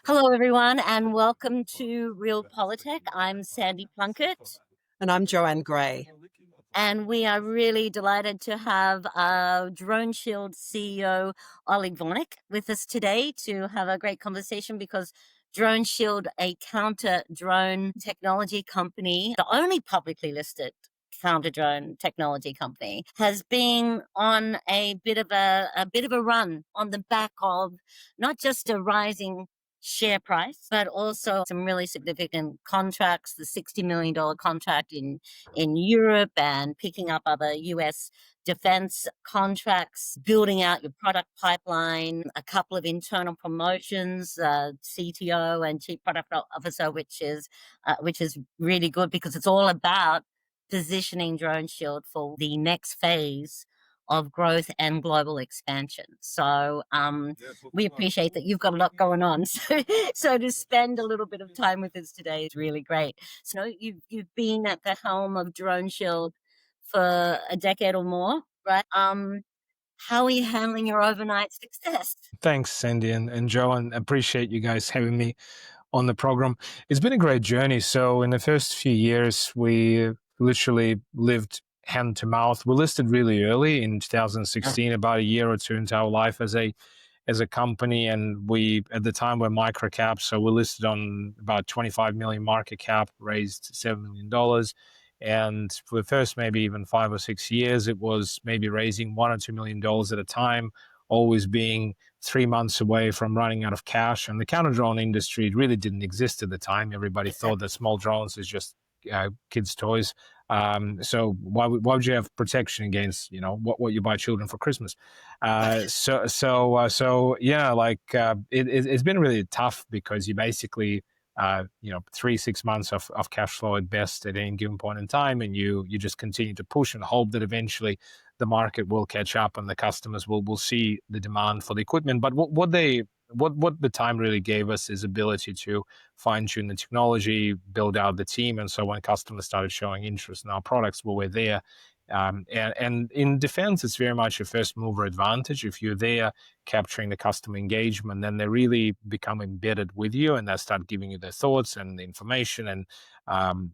Hello, everyone, and welcome to Real Politic. I'm Sandy Plunkett, And I'm Joanne Gray. and we are really delighted to have DroneShield's CEO, Oleg Vornik, with us today to have a great conversation because DroneShield, a counter drone technology company, the only publicly listed counter drone technology company, has been on a bit of a run on the back of not just a rising share price, but also some really significant contracts, the $60 million contract in Europe and picking up other US defense contracts, building out your product pipeline, a couple of internal promotions, CTO and Chief Product Officer, which is really good because it's all about positioning Drone Shield for the next phase of growth and global expansion. So we appreciate that you've got a lot going on. So to spend a little bit of time with us today is really great. So you've been at the helm of Drone Shield for a decade or more, right? How are you handling your overnight success? Thanks, Sandy and Joe, and appreciate you guys having me on the program. It's been a great journey. So in the first few years, we literally lived hand to mouth. We listed really early in 2016, about a year or two into our life as a company, and we at the time were micro cap, so we listed on about 25 million market cap, raised $7 million. And for the first maybe even 5 or 6 years, it was maybe raising $1 or $2 million at a time, always being 3 months away from running out of cash. And the counter drone industry really didn't exist at the time. Everybody thought that small drones is just kids' toys. So why would you have protection against what you buy children for Christmas? So yeah, it's been really tough because you basically 3-6 months of cash flow at best at any given point in time, and you just continue to push and hope that eventually the market will catch up and the customers will see the demand for the equipment. But what the time really gave us is ability to fine tune the technology, build out the team, and so when customers started showing interest in our products, we're there. And in defense, it's very much a first mover advantage. If you're there capturing the customer engagement, then they really become embedded with you and they start giving you their thoughts and the information. And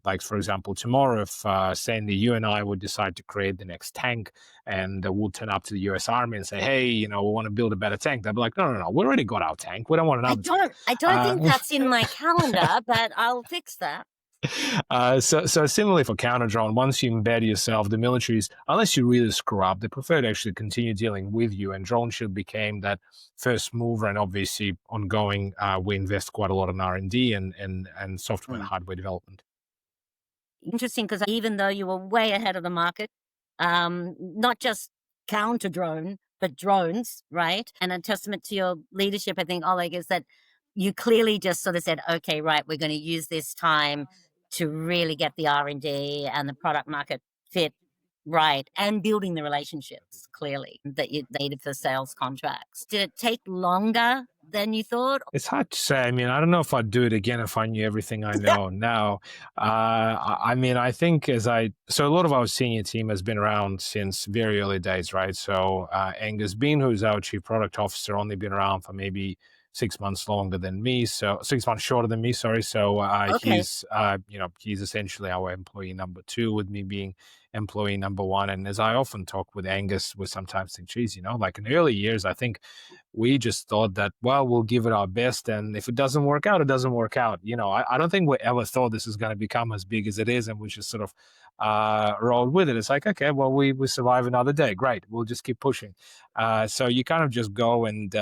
like, for example, tomorrow, if Sandy, you and I would decide to create the next tank and we'll turn up to the US Army and say, hey, we want to build a better tank. They'll be like, no, we already got our tank. We don't want another tank. I don't think that's in my calendar, but I'll fix that. So similarly for counter drone, once you embed yourself, the militaries, unless you really screw up, they prefer to actually continue dealing with you. And DroneShield became that first mover, and obviously ongoing, we invest quite a lot in R&D and software and hardware development. Interesting, because even though you were way ahead of the market, not just counter drone, but drones, right? And a testament to your leadership, I think, Oleg, is that you clearly just sort of said, okay, right, we're going to use this time to really get the R&D and the product market fit right, and building the relationships clearly that you needed for sales contracts. Did it take longer than you thought? It's hard to say. I mean, I don't know if I'd do it again if I knew everything I know now. I think so a lot of our senior team has been around since very early days, right? So Angus Bean, who's our chief product officer, only been around for maybe 6 months longer than me, so 6 months shorter than me, sorry. So Okay. he's essentially our employee number 2, with me being employee number 1. And as I often talk with Angus, we sometimes think, geez, like in the early years, I think we just thought that, well, we'll give it our best, and if it doesn't work out, it doesn't work out. I don't think we ever thought this is going to become as big as it is, and we just sort of rolled with it. It's like, okay, well, we survive another day. Great, we'll just keep pushing. So you kind of just go and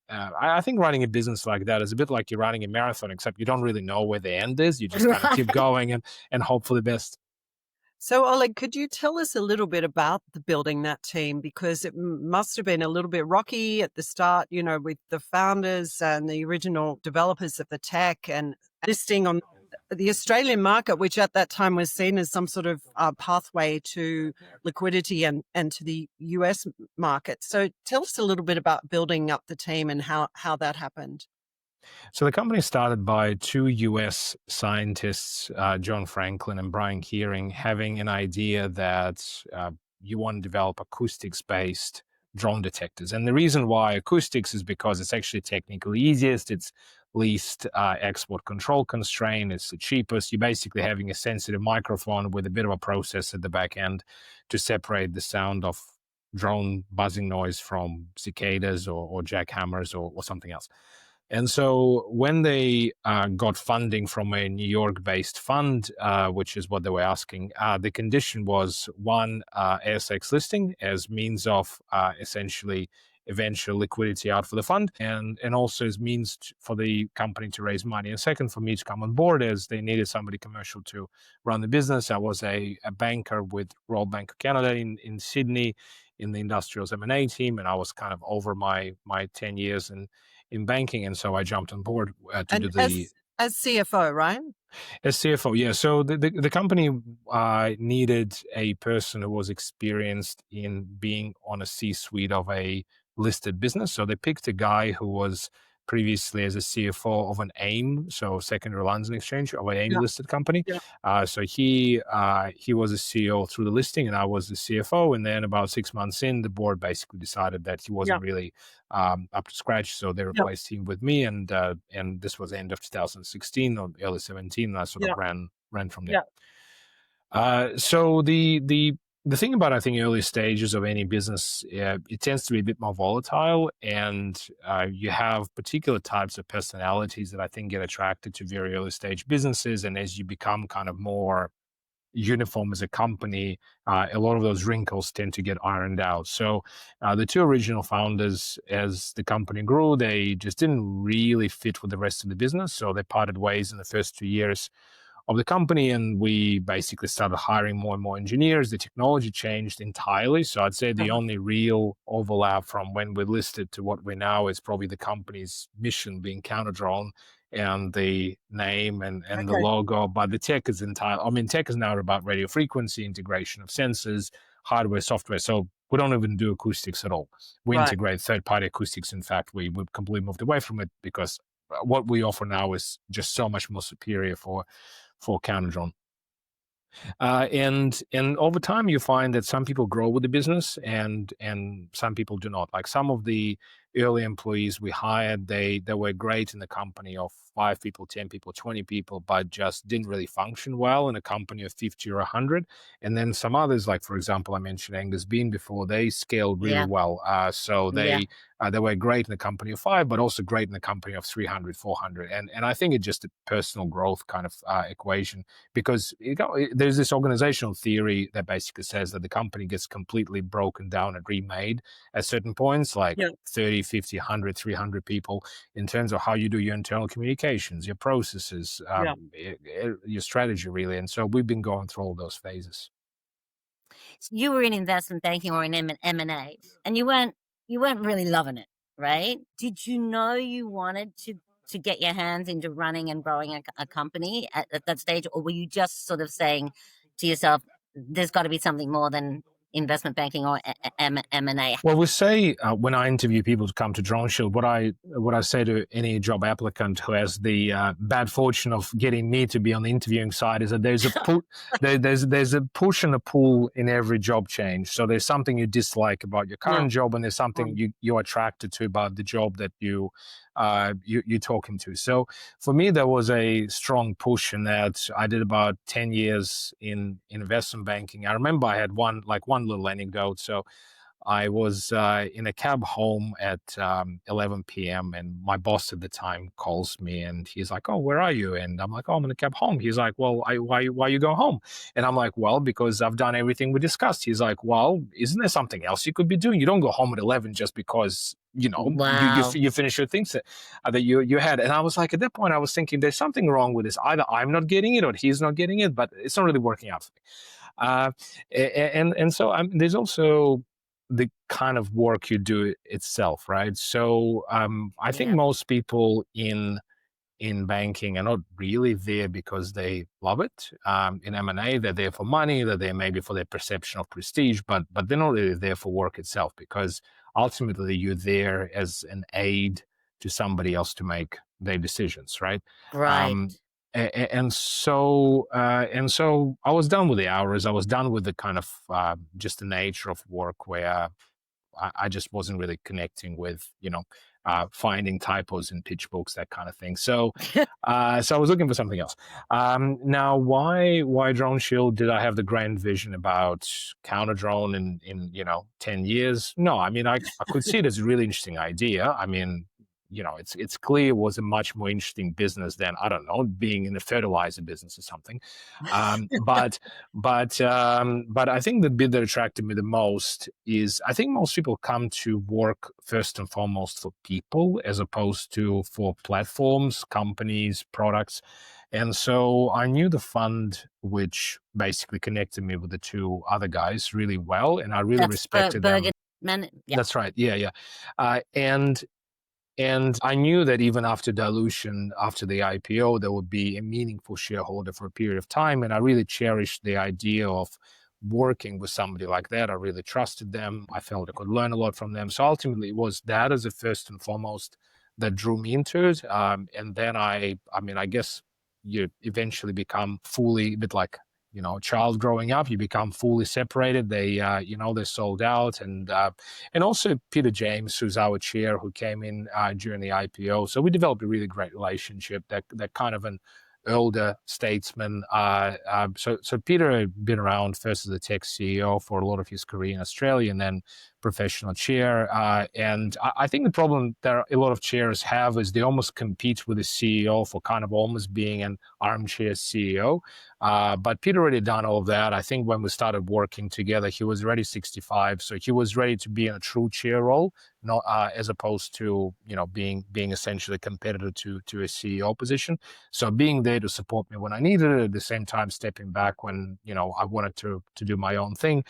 I think running a business like that is a bit like you're running a marathon, except you don't really know where the end is. You just kind of keep going and hope for the best. So, Oleg, could you tell us a little bit about the building that team? Because it must have been a little bit rocky at the start, with the founders and the original developers of the tech and listing on the Australian market, which at that time was seen as some sort of pathway to liquidity and to the US market. So tell us a little bit about building up the team and how that happened. So the company started by 2 US scientists, John Franklin and Brian Kearing, having an idea that you want to develop acoustics-based drone detectors. And the reason why acoustics is because it's actually technically easiest, it's least export control constraint, it's the cheapest. You're basically having a sensitive microphone with a bit of a process at the back end to separate the sound of drone buzzing noise from cicadas or jackhammers or something else. And so when they got funding from a New York-based fund, which is what they were asking, the condition was one, ASX listing as means of essentially eventual liquidity out for the fund, and also as means for the company to raise money. And second, for me to come on board, as they needed somebody commercial to run the business. I was a banker with Royal Bank of Canada in Sydney in the industrials M&A team, and I was kind of over my 10 years in banking, and so I jumped on board to do And the as CFO, right? as CFO. Yeah, so the company needed a person who was experienced in being on a C-suite of a listed business. So they picked a guy who was previously as a CFO of an AIM, so secondary London Exchange, of an AIM Yeah, listed company. yeah, So he was a CEO through the listing, and I was the CFO. And then about 6 months in, the board basically decided that he yeah, wasn't really up to scratch, so they yeah, replaced him with me. And this was the end of 2016 or early 17. And I sort of yeah, ran from there. yeah. So the thing about, I think, early stages of any business, it tends to be a bit more volatile, and you have particular types of personalities that I think get attracted to very early stage businesses. And as you become kind of more uniform as a company, a lot of those wrinkles tend to get ironed out. So the two original founders, as the company grew, they just didn't really fit with the rest of the business. So they parted ways in the first 2 years of the company, and we basically started hiring more and more engineers. The technology changed entirely. So I'd say the Uh-huh. only real overlap from when we listed to what we're now is probably the company's mission being counter drone and the name and the Okay, logo, but the tech is entire. I mean, tech is now about radio frequency, integration of sensors, hardware, software. So we don't even do acoustics at all. We right. integrate third-party acoustics. In fact, we completely moved away from it because what we offer now is just so much more superior for counter drone. And over time, you find that some people grow with the business, and some people do not. Like some of the early employees we hired, they were great in the company of 5 people, 10 people, 20 people, but just didn't really function well in a company of 50 or 100. And then some others, like for example, I mentioned Angus Bean before, they scaled really Yeah, well. So yeah. they were great in the company of 5, but also great in the company of 300, 400. And I think it's just a personal growth kind of equation, because there's this organizational theory that basically says that the company gets completely broken down and remade at certain points, like Yeah, 30, 50, 100, 300 people, in terms of how you do your internal communications, your processes, yeah. your strategy, really. And so we've been going through all those phases. You were in investment banking or in M&A, and you weren't really loving it, right? Did you know you wanted to get your hands into running and growing a company at that stage, or were you just sort of saying to yourself, "There's got to be something more than investment banking or M&A"? Well, we say when I interview people to come to DroneShield, what I say to any job applicant who has the bad fortune of getting me to be on the interviewing side is that there's a push and a pull in every job change. So there's something you dislike about your Yeah. current job, and there's something you're attracted to about the job that you're talking to. So for me, there was a strong push in that. I did about 10 years in investment banking. I remember I had one little anecdote. So I was in a cab home at 11 p.m. and my boss at the time calls me and he's like, "Oh, where are you?" And I'm like, "Oh, I'm in a cab home." He's like, "Well, why you go home?" And I'm like, "Well, because I've done everything we discussed." He's like, "Well, isn't there something else you could be doing? You don't go home at 11 just because Wow. you finish your things that you had." And I was like, at that point, I was thinking, there's something wrong with this. Either I'm not getting it or he's not getting it, but it's not really working out for me. Uh, and so there's also the kind of work you do itself, right? So I think Yeah. most people in banking are not really there because they love it. In M&A, they're there for money, they're there maybe for their perception of prestige, but they're not really there for work itself, because ultimately you're there as an aid to somebody else to make their decisions, right? Right. Um, and so I was done with the hours. I was done with the kind of just the nature of work where I just wasn't really connecting with, finding typos in pitch books, that kind of thing. So so I was looking for something else. Now, why Drone Shield? Did I have the grand vision about counter drone in 10 years? No, I mean, I could see it as a really interesting idea. I mean, it's clear it was a much more interesting business than, I don't know, being in the fertilizer business or something. But I think the bit that attracted me the most is, I think most people come to work first and foremost for people, as opposed to for platforms, companies, products. And so I knew the fund, which basically connected me with the two other guys really well, and I really respected them. Yeah. That's right. Yeah, yeah. And I knew that even after dilution, after the IPO, there would be a meaningful shareholder for a period of time. And I really cherished the idea of working with somebody like that. I really trusted them. I felt I could learn a lot from them. So ultimately, it was that as a first and foremost that drew me into it. And then I mean, I guess you eventually become fully, a bit like, a child growing up, you become fully separated. They're sold out. And also Peter James, who's our chair, who came in during the IPO. So we developed a really great relationship, that kind of an older statesman. So Peter had been around first as a tech CEO for a lot of his career in Australia, and then professional chair. And I think the problem that a lot of chairs have is they almost compete with the CEO for kind of almost being an armchair CEO. But Peter already done all of that. I think when we started working together, he was already 65, so he was ready to be in a true chair role, not as opposed to being essentially a competitor to a CEO position. So being there to support me when I needed it, at the same time stepping back when I wanted to do my own thing.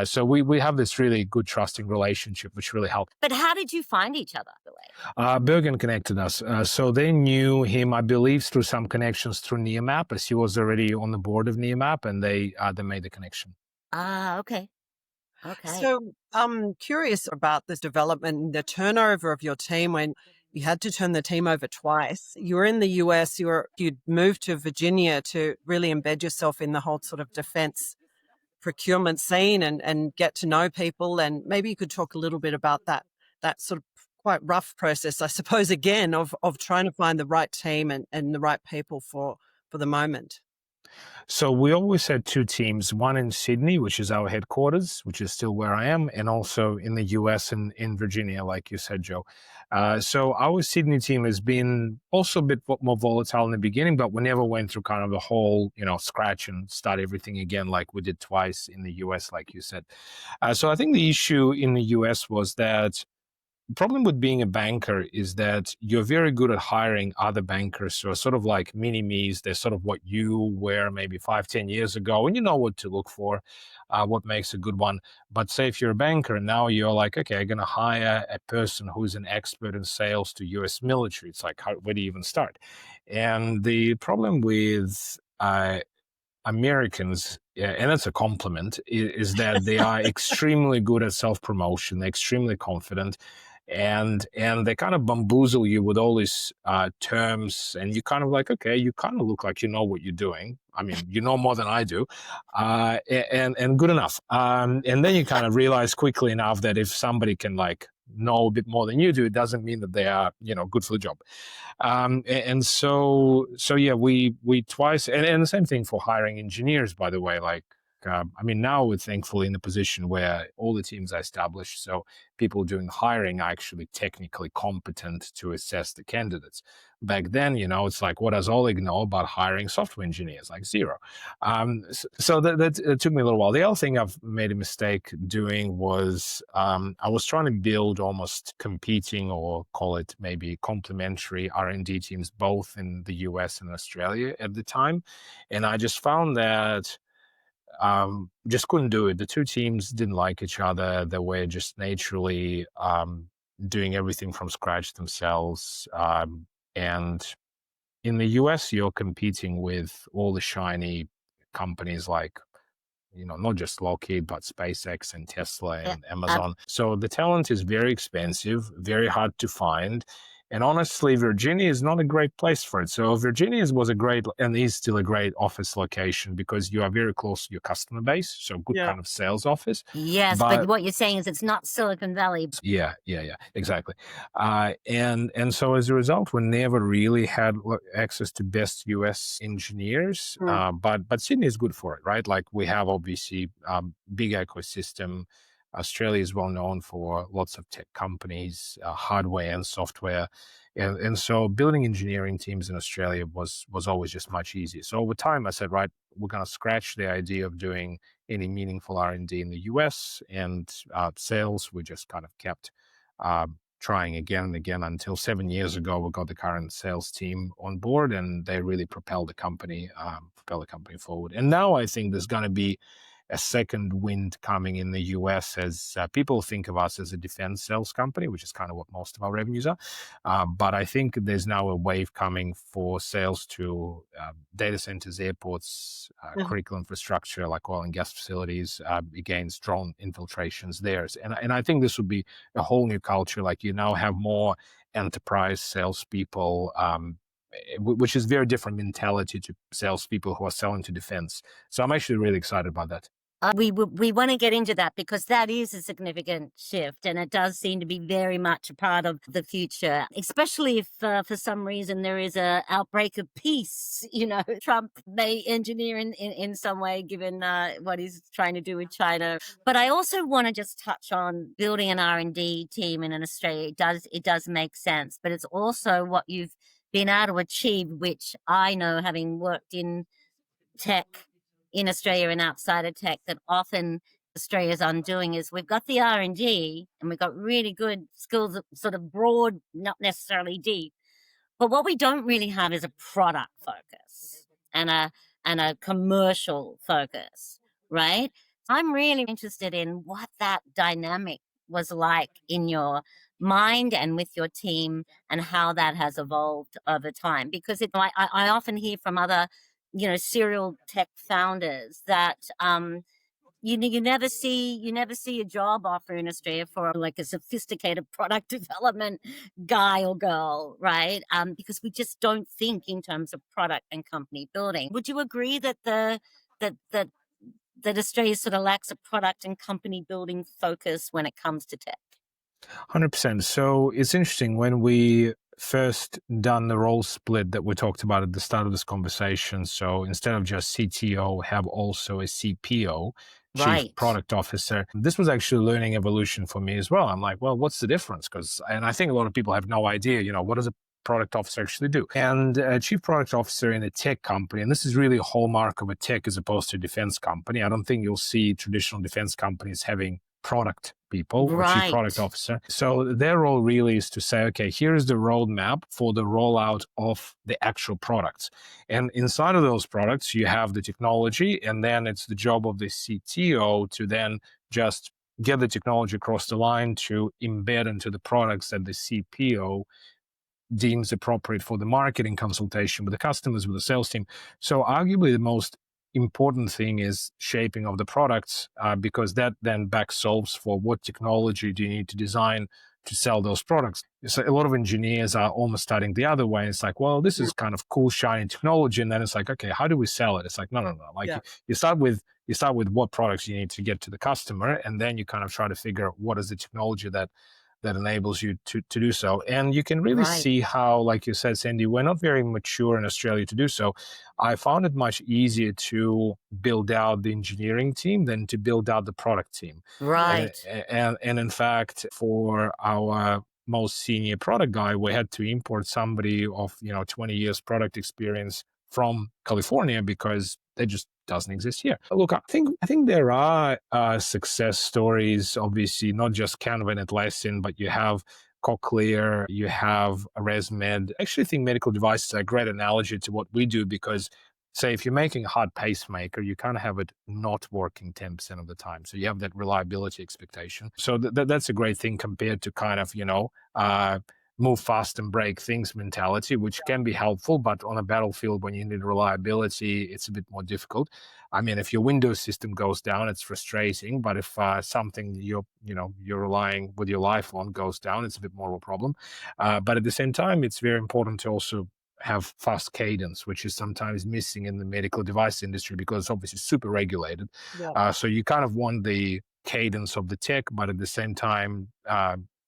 So we have this really good trusting relationship, which really helped. But how did you find each other, by the way? Bergen connected us. So they knew him, I believe, through some connections through Neomap, as he was already on the board of Neomap, and they made the connection. Okay. Okay. So I'm curious about this development and the turnover of your team when you had to turn the team over twice. You were in the US, you'd moved to Virginia to really embed yourself in the whole sort of defense procurement scene and get to know people. And maybe you could talk a little bit about that sort of quite rough process, I suppose, again, of trying to find the right team and the right people for the moment. So we always had two teams, one in Sydney, which is our headquarters, which is still where I am, and also in the US and in Virginia, like you said, Joe. So our Sydney team has been also a bit more volatile in the beginning, but we never went through kind of the whole, scratch and start everything again like we did twice in the US, like you said. So I think the issue in the US was that problem with being a banker is that you're very good at hiring other bankers who are sort of like mini-me's. They're sort of what you were maybe 5-10 years ago, and you know what to look for, what makes a good one. But say if you're a banker and now you're like, okay, I'm going to hire a person who's an expert in sales to US military. It's like, where do you even start? And the problem with Americans, yeah, and that's a compliment, is that they are extremely good at self-promotion. They're extremely confident, and they kind of bamboozle you with all these terms, and you kind of like, okay, you kind of look like you know what you're doing. I mean, you know more than I do, and good enough. And then you kind of realize quickly enough that if somebody can like know a bit more than you do, it doesn't mean that they are, good for the job. And so yeah, we twice, and the same thing for hiring engineers, by the way. Like, I mean, now we're thankfully in a position where all the teams are established, so people doing hiring are actually technically competent to assess the candidates. Back then, it's like, what does Oleg know about hiring software engineers? Like zero. So that took me a little while. The other thing I've made a mistake doing was I was trying to build almost competing, or call it maybe complementary R&D teams, both in the US and Australia at the time. And I just found that just couldn't do it. The two teams didn't like each other. They were just naturally doing everything from scratch themselves. And in the US, you're competing with all the shiny companies like, not just Lockheed, but SpaceX and Tesla and Amazon. So the talent is very expensive, very hard to find. And honestly, Virginia is not a great place for it. So Virginia was a great, and is still a great office location because you are very close to your customer base. So good Yeah. kind of sales office. Yes, but what you're saying is it's not Silicon Valley. Yeah, exactly. And so as a result, we never really had access to best US engineers. But Sydney is good for it, right? Like we have obviously big ecosystem. Australia is well known for lots of tech companies, hardware and software. And so building engineering teams in Australia was always just much easier. So over time, I said, right, we're going to scratch the idea of doing any meaningful R&D in the US, and sales, we just kind of kept trying again and again until 7 years ago, we got the current sales team on board, and they really propelled the company forward. And now I think there's going to be a second wind coming in the US as people think of us as a defense sales company, which is kind of what most of our revenues are. But I think there's now a wave coming for sales to data centers, airports, critical infrastructure like oil and gas facilities, against drone infiltrations there. And I think this would be a whole new culture. Like you now have more enterprise salespeople, which is very different mentality to salespeople who are selling to defense. So I'm actually really excited about that. We want to get into that because that is a significant shift, and it does seem to be very much a part of the future, especially if for some reason there is a outbreak of peace. Trump may engineer in some way, given what he's trying to do with China. But I also want to just touch on building an R&D team in Australia. It does make sense, but it's also what you've been able to achieve, which I know, having worked in tech in Australia and outside of tech, that often Australia's undoing is we've got the R&D and we've got really good skills, sort of broad, not necessarily deep. But what we don't really have is a product focus and a commercial focus, right? I'm really interested in what that dynamic was like in your mind and with your team, and how that has evolved over time. Because I often hear from other serial tech founders that you never see a job offer in Australia for like a sophisticated product development guy or girl, right? Because we just don't think in terms of product and company building. Would you agree that that Australia sort of lacks a product and company building focus when it comes to tech? 100%. So it's interesting, when we first done the role split that we talked about at the start of this conversation. So instead of just CTO, have also a CPO, Chief Right. Product Officer. This was actually learning evolution for me as well. I'm like, well, what's the difference? And I think a lot of people have no idea, what does a product officer actually do? And a chief product officer in a tech company, and this is really a hallmark of a tech as opposed to a defense company. I don't think you'll see traditional defense companies having product people or chief product officer. So their role really is to say, okay, here is the roadmap for the rollout of the actual products. And inside of those products, you have the technology, and then it's the job of the CTO to then just get the technology across the line to embed into the products that the CPO deems appropriate for the marketing consultation with the customers, with the sales team. So arguably the most important thing is shaping of the products, because that then back solves for what technology do you need to design to sell those products. So a lot of engineers are almost starting the other way. It's like, well, this is kind of cool, shiny technology. And then it's like, okay, how do we sell it? It's like, no. Like you start with what products you need to get to the customer. And then you kind of try to figure out what is the technology that enables you to do so. And you can really see how, like you said, Sandy, we're not very mature in Australia to do so. I found it much easier to build out the engineering team than to build out the product team. Right. And in fact, for our most senior product guy, we had to import somebody of 20 years product experience from California because they just doesn't exist here. Look, I think there are success stories, obviously, not just Canva and Atlassian, but you have Cochlear, you have ResMed. I actually think medical devices are a great analogy to what we do, because say if you're making a heart pacemaker, you kind of have it not working 10% of the time. So you have that reliability expectation. So that's a great thing compared to kind of, move fast and break things mentality, which can be helpful, but on a battlefield when you need reliability, it's a bit more difficult. I mean, if your Windows system goes down, it's frustrating, but if something you're relying with your life on goes down, it's a bit more of a problem. But at the same time, it's very important to also have fast cadence, which is sometimes missing in the medical device industry because it's obviously super regulated. Yeah. So you kind of want the cadence of the tech, but at the same time,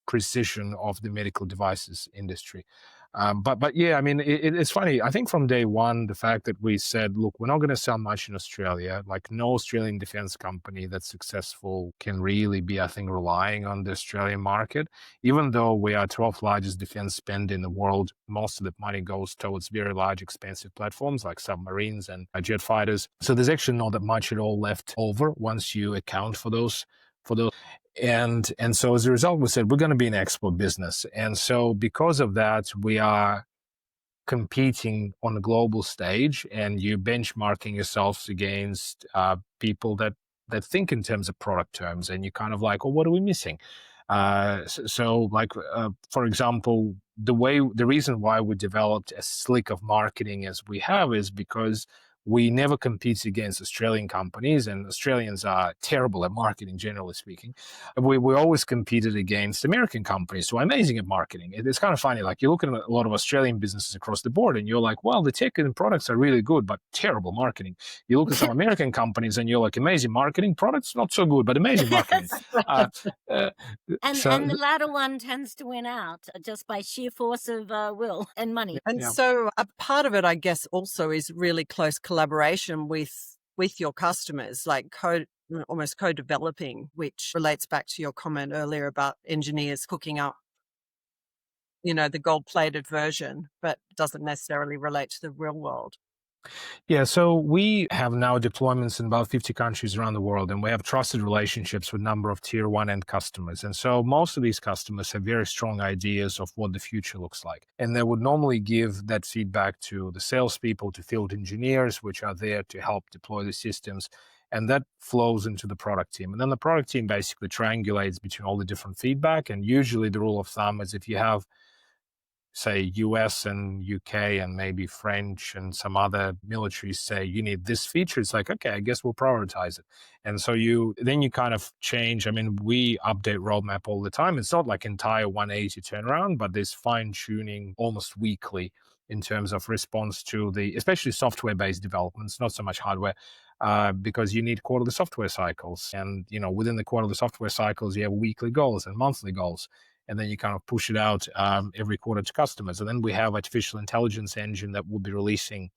precision of the medical devices industry. But yeah, I mean, it's funny. I think from day one, the fact that we said, look, we're not going to sell much in Australia. Like no Australian defense company that's successful can really be, I think, relying on the Australian market. Even though we are 12th largest defense spend in the world, most of the money goes towards very large, expensive platforms like submarines and jet fighters. So there's actually not that much at all left over once you account for those. And so as a result, we said we're going to be an export business. And so because of that, we are competing on the global stage, and you're benchmarking yourselves against people that think in terms of product terms, and you're kind of like, well, what are we missing? For example, the reason why we developed as slick of marketing as we have is because we never compete against Australian companies, and Australians are terrible at marketing, generally speaking. We always competed against American companies who are amazing at marketing. It's kind of funny, like you're looking at a lot of Australian businesses across the board, and you're like, well, the tech and products are really good, but terrible marketing. You look at some American companies, and you're like, amazing marketing, products not so good, but amazing marketing. And the latter one tends to win out just by sheer force of will and money. And so a part of it, I guess, also is really close collaboration with your customers, like almost co-developing, which relates back to your comment earlier about engineers cooking up, the gold-plated version, but doesn't necessarily relate to the real world. Yeah, so we have now deployments in about 50 countries around the world, and we have trusted relationships with a number of tier one end customers. And so most of these customers have very strong ideas of what the future looks like. And they would normally give that feedback to the salespeople, to field engineers, which are there to help deploy the systems. And that flows into the product team. And then the product team basically triangulates between all the different feedback. And usually the rule of thumb is if you have, say, US and UK and maybe French and some other militaries say you need this feature, it's like, okay, I guess we'll prioritize it. And so you kind of change. I mean, we update roadmap all the time. It's not like entire 180 turnaround, but there's fine tuning almost weekly in terms of response to especially software-based developments, not so much hardware, because you need quarterly software cycles. And, within the quarterly software cycles, you have weekly goals and monthly goals. And then you kind of push it out every quarter to customers. And then we have artificial intelligence engine that will be releasing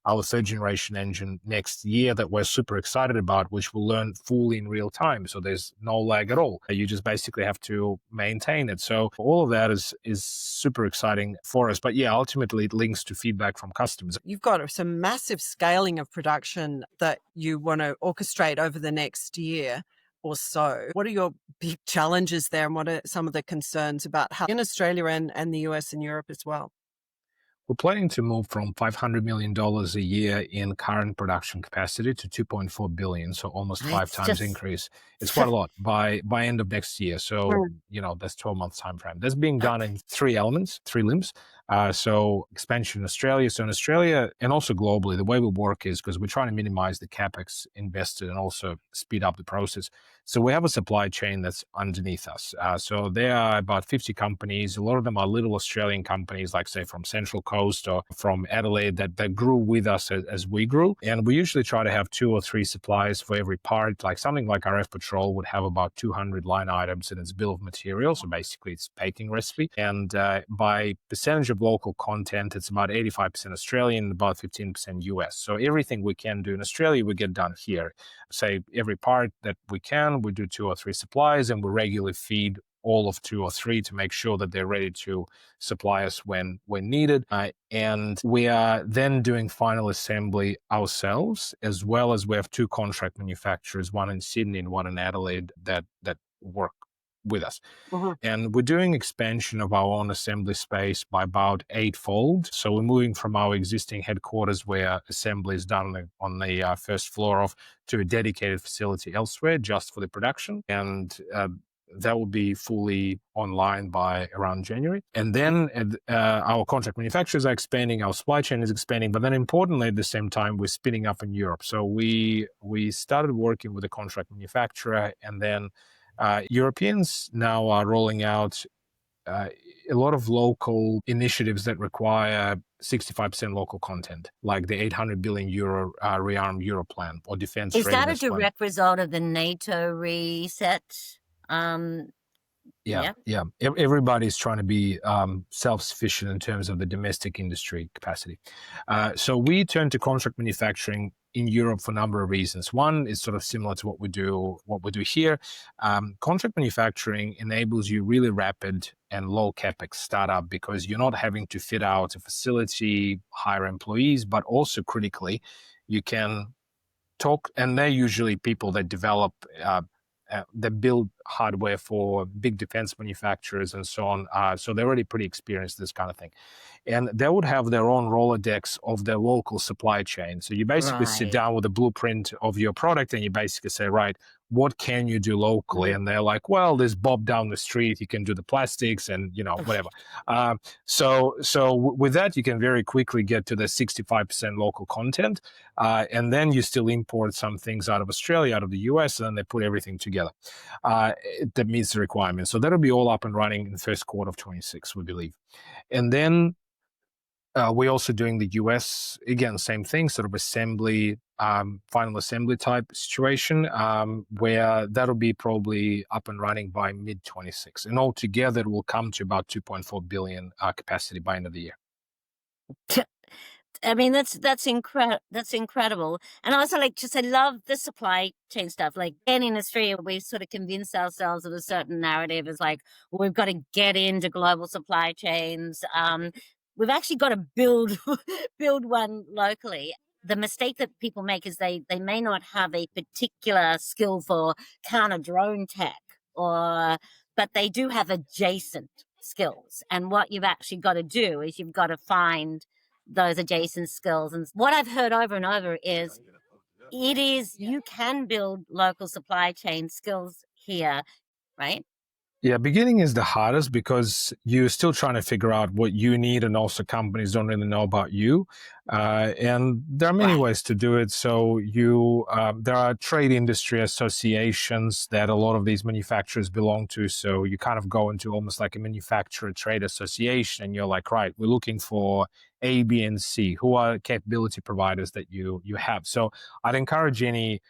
our third generation engine next year that we're super excited about, which will learn fully in real time. So there's no lag at all. You just basically have to maintain it. So all of that is super exciting for us. But yeah, ultimately it links to feedback from customers. You've got some massive scaling of production that you want to orchestrate over the next year or so. What are your big challenges there, and what are some of the concerns about how in Australia and the US and Europe as well? We're planning to move from $500 million a year in current production capacity to $2.4 billion, so almost five times increase. It's quite a lot by end of next year. So, that's 12 months time frame. That's being done in three limbs. So expansion in Australia. So in Australia and also globally, the way we work is because we're trying to minimize the capex invested and also speed up the process. So we have a supply chain that's underneath us. So there are about 50 companies. A lot of them are little Australian companies, like say from Central Coast or from Adelaide that grew with us as we grew. And we usually try to have 2 or 3 suppliers for every part. Like something like RF Patrol would have about 200 line items in its bill of materials. So basically it's packing recipe. And by percentage of local content, it's about 85% Australian, about 15% US. So everything we can do in Australia, we get done here. Say every part that we can, we do 2 or 3 supplies, and we regularly feed all of 2 or 3 to make sure that they're ready to supply us when needed. And we are then doing final assembly ourselves, as well as we have 2 contract manufacturers, one in Sydney and one in Adelaide, that work with us. And we're doing expansion of our own assembly space by about 8-fold. So we're moving from our existing headquarters where assembly is done on the first floor to a dedicated facility elsewhere just for the production. And that will be fully online by around January. And then our contract manufacturers are expanding, our supply chain is expanding, but then importantly, at the same time, we're spinning up in Europe. So we started working with a contract manufacturer, and then Europeans now are rolling out a lot of local initiatives that require 65% local content, like the 800 billion euro rearm Euro plan or defense Is that a readiness plan. direct result of the NATO reset? Yeah. Everybody's trying to be self-sufficient in terms of the domestic industry capacity. So we turn to contract manufacturing in Europe for a number of reasons. One is sort of similar to what we do here. Contract manufacturing enables you really rapid and low capex startup because you're not having to fit out a facility, hire employees, but also critically, you can talk, and they're usually people that develop that build hardware for big defense manufacturers and so on. So they're already pretty experienced in this kind of thing. And they would have their own Rolodex of their local supply chain. So you basically sit down with a blueprint of your product and you basically say, right, what can you do locally? And they're like, well, there's Bob down the street. He can do the plastics and, whatever. So with that, you can very quickly get to the 65% local content. And then you still import some things out of Australia, out of the US, and then they put everything together. That meets the requirements. So that'll be all up and running in the first quarter of 26, we believe. And then we're also doing the US, again, same thing, sort of assembly, final assembly type situation, where that'll be probably up and running by mid-26. And altogether, it will come to about 2.4 billion capacity by end of the year. I mean, that's incredible. And also, I love the supply chain stuff. Like, in Australia, we sort of convince ourselves of a certain narrative is like, well, we've got to get into global supply chains. We've actually got to build one locally. The mistake that people make is they may not have a particular skill for counter drone tech, but they do have adjacent skills. And what you've actually got to do is you've got to find those adjacent skills. And what I've heard over and over is you can build local supply chain skills here, right? Yeah, beginning is the hardest because you're still trying to figure out what you need, and also companies don't really know about you. And there are many ways to do it. So there are trade industry associations that a lot of these manufacturers belong to. So you kind of go into almost like a manufacturer trade association, and you're like, right, we're looking for A, B, and C. Who are capability providers that you have? So I'd encourage any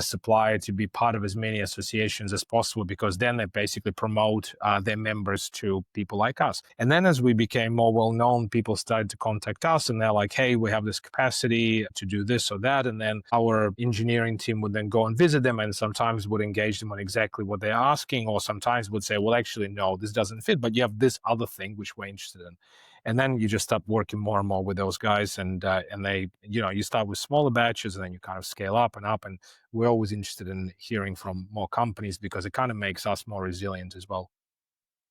supplier to be part of as many associations as possible, because then they basically promote their members to people like us. And then as we became more well-known, people started to contact us and they're like, hey, we have this capacity to do this or that. And then our engineering team would then go and visit them and sometimes would engage them on exactly what they're asking, or sometimes would say, well, actually, no, this doesn't fit, but you have this other thing which we're interested in. And then you just start working more and more with those guys, and they, you start with smaller batches, and then you kind of scale up. And we're always interested in hearing from more companies because it kind of makes us more resilient as well.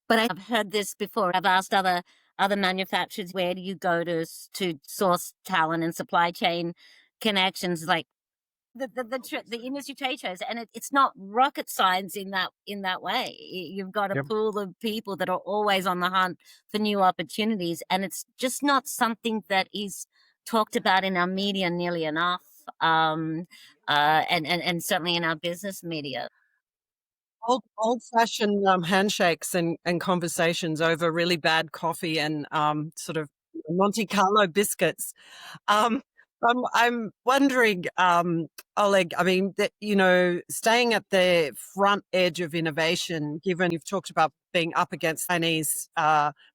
But I've heard this before. I've asked other manufacturers, where do you go to source talent and supply chain connections, like the industry trade shows, and it's not rocket science in that way. You've got a pool of people that are always on the hunt for new opportunities, and it's just not something that is talked about in our media nearly enough, and certainly in our business media. Old-fashioned handshakes and conversations over really bad coffee and sort of Monte Carlo biscuits. I'm wondering, Oleg, I mean, that, staying at the front edge of innovation, given you've talked about being up against Chinese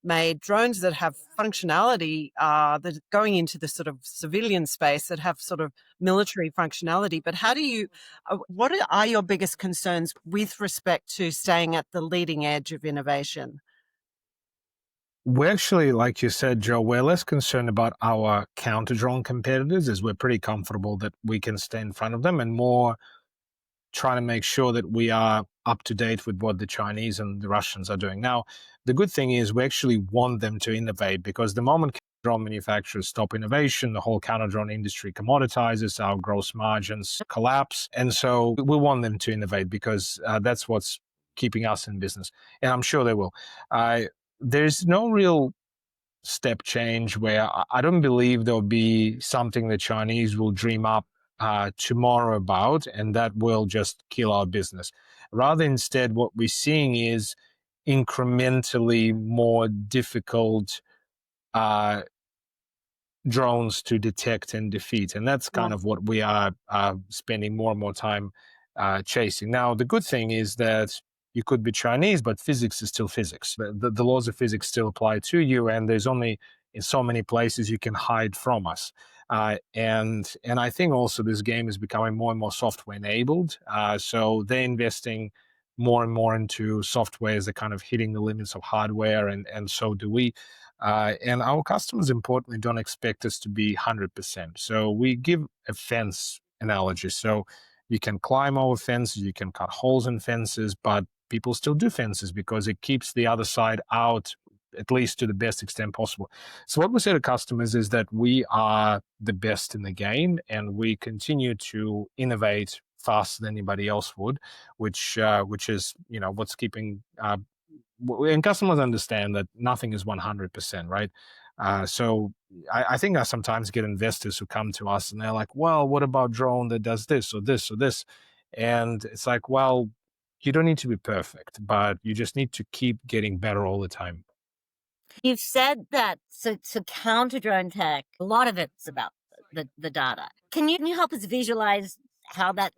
made drones that have functionality that are going into the sort of civilian space that have sort of military functionality. But how do you, what are your biggest concerns with respect to staying at the leading edge of innovation? We're actually, like you said, Joe, we're less concerned about our counter-drone competitors, as we're pretty comfortable that we can stay in front of them, and more trying to make sure that we are up to date with what the Chinese and the Russians are doing. Now, the good thing is we actually want them to innovate, because the moment drone manufacturers stop innovation, the whole counter-drone industry commoditizes, our gross margins collapse. And so we want them to innovate, because that's what's keeping us in business, and I'm sure they will. There's no real step change where I don't believe there'll be something the Chinese will dream up tomorrow about, and that will just kill our business. Rather, instead, what we're seeing is incrementally more difficult drones to detect and defeat. And that's kind of what we are spending more and more time chasing. Now, the good thing is that you could be Chinese, but physics is still physics. The laws of physics still apply to you, and there's only in so many places you can hide from us. And I think also this game is becoming more and more software enabled. So they're investing more and more into softwares that kind of hitting the limits of hardware, and so do we. And our customers, importantly, don't expect us to be 100%. So we give a fence analogy. So you can climb over fences, you can cut holes in fences, but people still do fences because it keeps the other side out, at least to the best extent possible. So what we say to customers is that we are the best in the game, and we continue to innovate faster than anybody else would, which is what's keeping and customers understand that nothing is 100%, right? So I think I sometimes get investors who come to us and they're like, well, what about drone that does this or this or this? And it's like, well, you don't need to be perfect, but you just need to keep getting better all the time. You've said that so counter drone tech, a lot of it's about the data. Can you help us visualize how that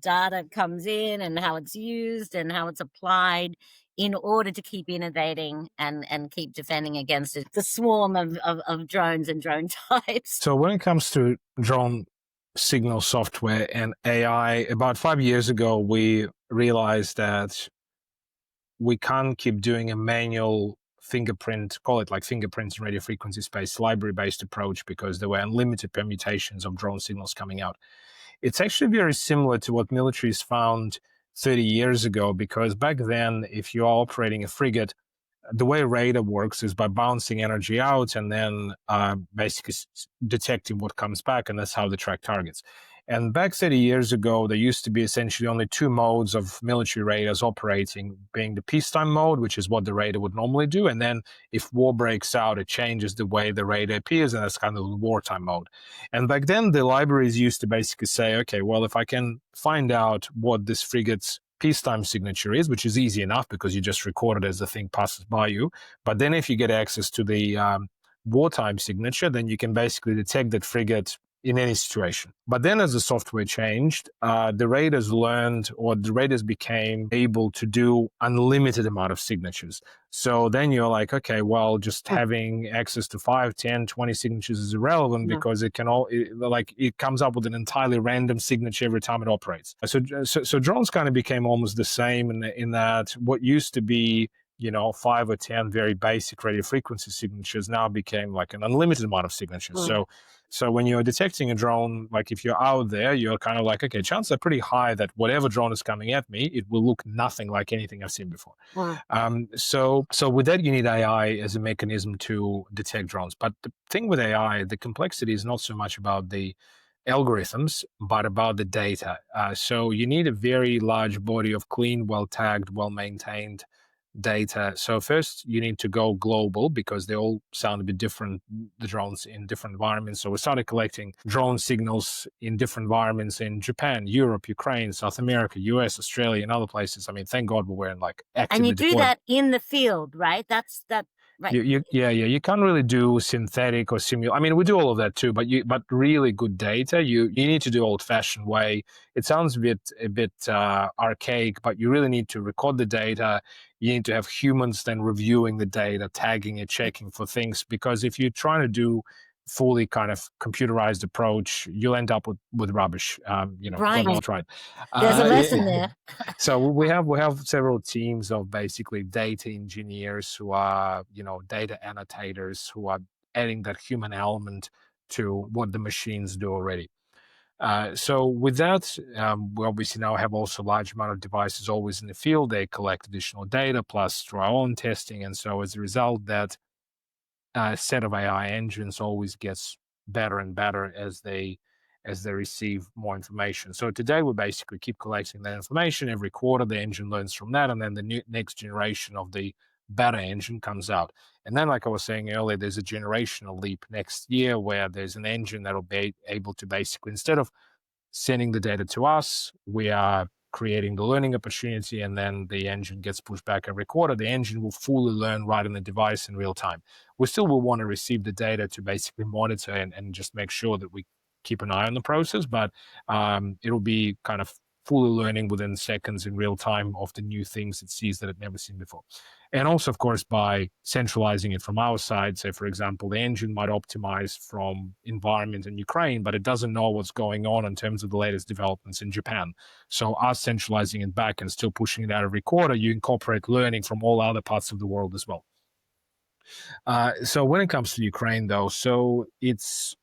data comes in and how it's used and how it's applied in order to keep innovating and keep defending against the swarm of drones and drone types? So when it comes to drone signal software and AI, about 5 years ago, we realized that we can't keep doing a manual fingerprint, call it like fingerprints in radio frequency space, library-based approach, because there were unlimited permutations of drone signals coming out. It's actually very similar to what militaries found 30 years ago, because back then, if you are operating a frigate, the way radar works is by bouncing energy out and then basically detecting what comes back, and that's how they track targets. And back 30 years ago, there used to be essentially only two modes of military radars operating, being the peacetime mode, which is what the radar would normally do, and then if war breaks out, it changes the way the radar appears, and that's kind of the wartime mode. And back then, the libraries used to basically say, okay, well, if I can find out what this frigate's peacetime signature is, which is easy enough because you just record it as the thing passes by you. But then if you get access to the wartime signature, then you can basically detect that frigate in any situation. But then as the software changed, the radars learned, or the radars became able to do unlimited amount of signatures. So then you're like, okay, well, just having access to 5, 10, 20 signatures is irrelevant because it comes up with an entirely random signature every time it operates. So drones kind of became almost the same in that what used to be 5 or 10 very basic radio frequency signatures now became like an unlimited amount of signatures. So when you're detecting a drone, like if you're out there, you're kind of like, okay, chances are pretty high that whatever drone is coming at me, it will look nothing like anything I've seen before. So with that, you need AI as a mechanism to detect drones. But the thing with AI, the complexity is not so much about the algorithms, but about the data. So you need a very large body of clean, well-tagged, well-maintained data. So first you need to go global because they all sound a bit different, the drones in different environments. So we started collecting drone signals in different environments in Japan, Europe, Ukraine, South America, US, Australia, and other places. I mean, thank God we weren't like actively And you do that in the field, right? That's that. Right. You can't really do synthetic or simulate. I mean, we do all of that too, but really good data, you need to do old-fashioned way. It sounds a bit archaic, but you really need to record the data. You need to have humans then reviewing the data, tagging it, checking for things. Because if you're trying to do fully kind of computerized approach, you'll end up with rubbish. Right. Not right. There's a lesson there. So we have several teams of basically data engineers who are, data annotators who are adding that human element to what the machines do already. So with that, we obviously now have also a large amount of devices always in the field. They collect additional data plus through our own testing. And so as a result, that set of AI engines always gets better and better as they as they receive more information. So today we basically keep collecting that information. Every quarter the engine learns from that, and then the next generation of the better engine comes out. And then, like I was saying earlier, there's a generational leap next year where there's an engine that'll be able to basically, instead of sending the data to us, we are creating the learning opportunity, and then the engine gets pushed back every quarter. The engine will fully learn right in the device in real time. We still will want to receive the data to basically monitor and just make sure that we keep an eye on the process, but it'll be kind of fully learning within seconds in real time of the new things it sees that it never seen before. And also, of course, by centralizing it from our side, say, for example, the engine might optimize from environment in Ukraine, but it doesn't know what's going on in terms of the latest developments in Japan. So us centralizing it back and still pushing it out every quarter, you incorporate learning from all other parts of the world as well. So when it comes to Ukraine, though, so it's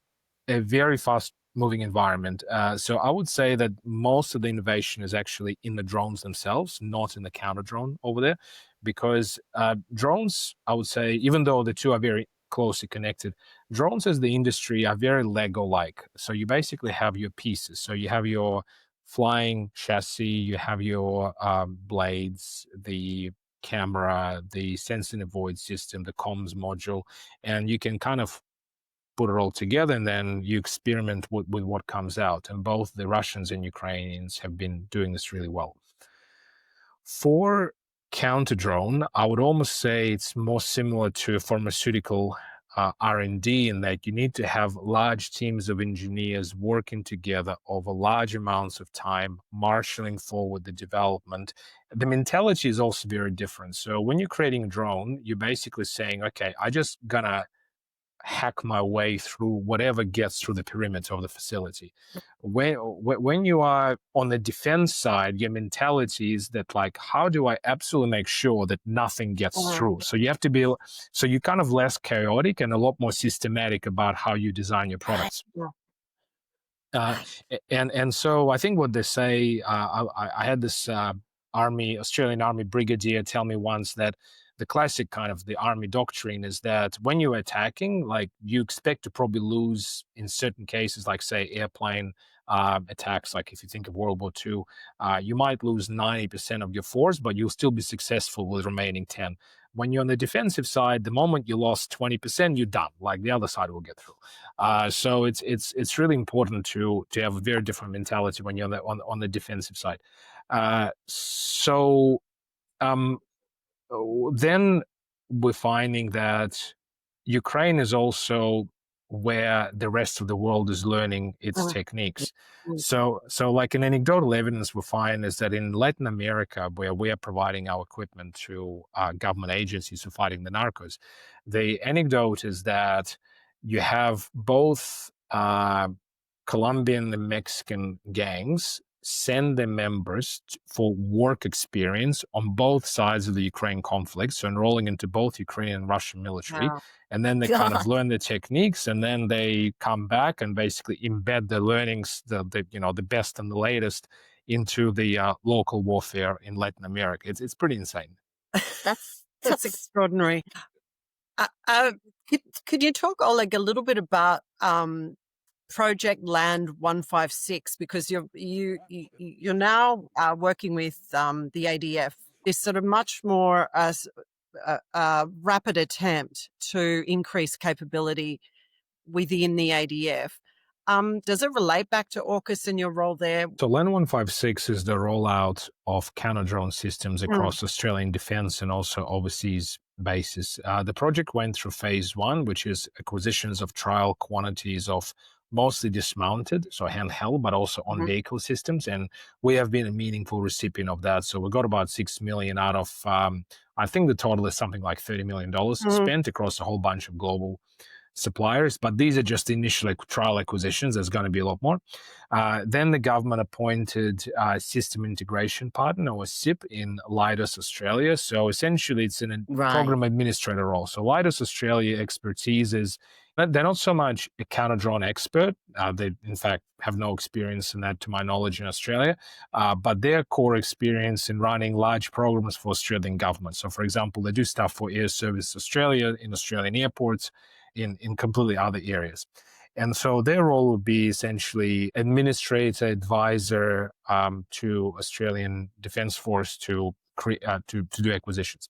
a very fast moving environment. So I would say that most of the innovation is actually in the drones themselves, not in the counter drone over there, because drones, I would say, even though the two are very closely connected, drones as the industry are very Lego-like. So you basically have your pieces. So you have your flying chassis, you have your blades, the camera, the sense and avoid system, the comms module, and you can kind of put it all together, and then you experiment with what comes out. And both the Russians and Ukrainians have been doing this really well. For counter drone, I would almost say it's more similar to pharmaceutical R&D in that you need to have large teams of engineers working together over large amounts of time, marshalling forward the development. The mentality is also very different. So when you're creating a drone, you're basically saying, okay, I just gonna hack my way through whatever gets through the perimeter of the facility. When you are on the defense side, your mentality is that, like, how do I absolutely make sure that nothing gets through? So you have to be, so you're kind of less chaotic and a lot more systematic about how you design your products. And so I think what they say, I had this Australian Army brigadier tell me once that the classic kind of the Army doctrine is that when you're attacking, like, you expect to probably lose in certain cases, like, say, airplane attacks. Like, if you think of World War II, you might lose 90% of your force, but you'll still be successful with remaining 10. When you're on the defensive side, the moment you lost 20%, you're done. Like, the other side will get through. So it's really important to have a very different mentality when you're on the defensive side. Then we're finding that Ukraine is also where the rest of the world is learning its techniques. So like an anecdotal evidence we find is that in Latin America, where we are providing our equipment to government agencies for fighting the narcos, the anecdote is that you have both Colombian and Mexican gangs send their members for work experience on both sides of the Ukraine conflict, so enrolling into both Ukrainian and Russian military. Wow. And then they kind of learn the techniques, and then they come back and basically embed the learnings, the best and the latest into the local warfare in Latin America. It's pretty insane. That's extraordinary. Could you talk, Oleg, a little bit about Project Land 156, because you're now working with the ADF, this sort of much more rapid attempt to increase capability within the ADF. Does it relate back to AUKUS and your role there? So Land 156 is the rollout of counter-drone systems across Australian defence and also overseas bases. The project went through phase 1, which is acquisitions of trial quantities of mostly dismounted, so handheld, but also on vehicle systems. And we have been a meaningful recipient of that. So we got about 6 million out of, I think the total is something like $30 million spent across a whole bunch of global suppliers, but these are just initial trial acquisitions. There's going to be a lot more. Then the government appointed a system integration partner, or SIP, in Leidos Australia. So essentially it's in a program administrator role. So Leidos Australia expertise is, they're not so much a counter-drone expert. They, in fact, have no experience in that, to my knowledge, in Australia. But their core experience in running large programs for Australian government. So, for example, they do stuff for Air Service Australia in Australian airports, in completely other areas. And so their role would be essentially administrator, advisor to Australian Defence Force to do acquisitions.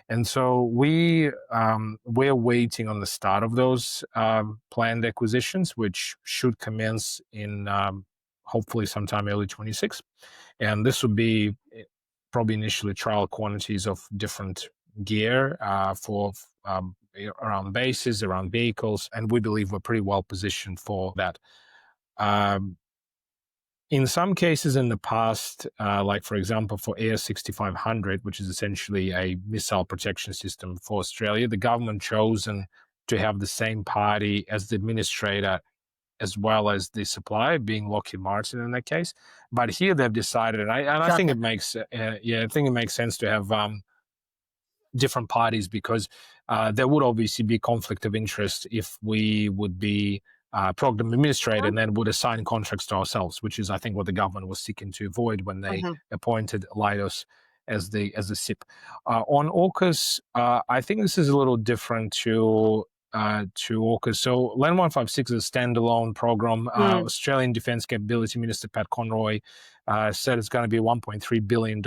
And so we're waiting on the start of those planned acquisitions, which should commence in hopefully sometime early 26. And this would be probably initially trial quantities of different gear for around bases, around vehicles, and we believe we're pretty well positioned for that. In some cases in the past, like for example for Air 6500, which is essentially a missile protection system for Australia, the government chosen to have the same party as the administrator as well as the supplier, being Lockheed Martin in that case. But here they've decided, and I think it makes I think it makes sense to have different parties, because there would obviously be conflict of interest if we would be program administrator and then would assign contracts to ourselves, which is I think what the government was seeking to avoid when they appointed Leidos as the SIP. On AUKUS, I think this is a little different to AUKUS. So LAN 156 is a standalone program. Australian Defence Capability Minister Pat Conroy said it's going to be a $1.3 billion